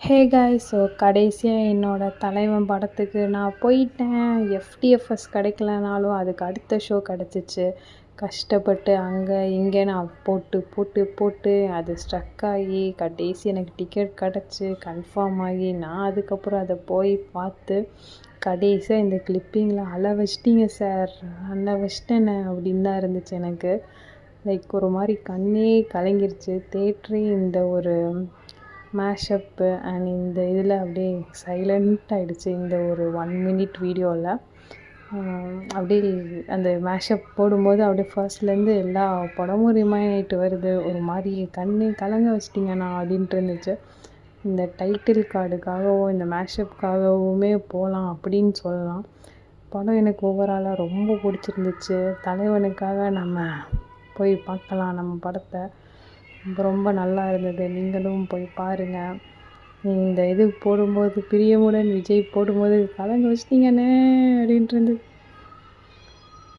Hey guys, so கடைசியாக என்னோட தலைவன் படத்துக்கு நான் போயிட்டேன். எஃப்டிஎஃப்எஸ் கிடைக்கலனாலும் அதுக்கு அடுத்த ஷோ கிடச்சிச்சு. கஷ்டப்பட்டு அங்கே இங்கே நான் போட்டு போட்டு போட்டு அது ஸ்ட்ரக் ஆகி கடைசி எனக்கு டிக்கெட் கிடச்சி கன்ஃபார்ம் ஆகி நான் அதுக்கப்புறம் அதை போய் பார்த்து கடைசியாக இந்த கிளிப்பிங்கில் அழ வச்சிட்டிங்க சார், அழ வச்சிட்டேனே அப்படின்னு தான் இருந்துச்சு எனக்கு. லைக் ஒரு மாதிரி கண்ணே கலங்கிருச்சு. தேட்டரே இந்த ஒரு மேஷப்பு அண்ட் இந்த இதில் அப்படியே சைலண்ட் ஆகிடுச்சு. இந்த ஒரு 1 மினிட் வீடியோவில் அப்படியே அந்த மேஷப் போடும்போது அப்படியே ஃபர்ஸ்ட்லேருந்து எல்லா படமும் ரிமைண்ட் ஆகிட்டு வருது. ஒரு மாதிரி கண்ணே கலங்க வச்சிட்டிங்கண்ணா அப்படின்ட்டு இருந்துச்சு. இந்த டைட்டில் கார்டுக்காகவும் இந்த மேஷப்புக்காகவுமே போகலாம் அப்படின்னு சொல்லலாம். படம் எனக்கு ஓவராலாக ரொம்ப பிடிச்சிருந்துச்சு. தலைவனுக்காக நம்ம போய் பார்க்கலாம் நம்ம படத்தை. ரொம்ப நல்லா இருந்தது. நீங்களும் போய் பாருங்கள். இந்த இது போடும்போது பிரியமுடன் விஜய் போடும்போது கலங்க வச்சிட்டிங்கண்ணே அப்படின்ட்டு இருந்தது.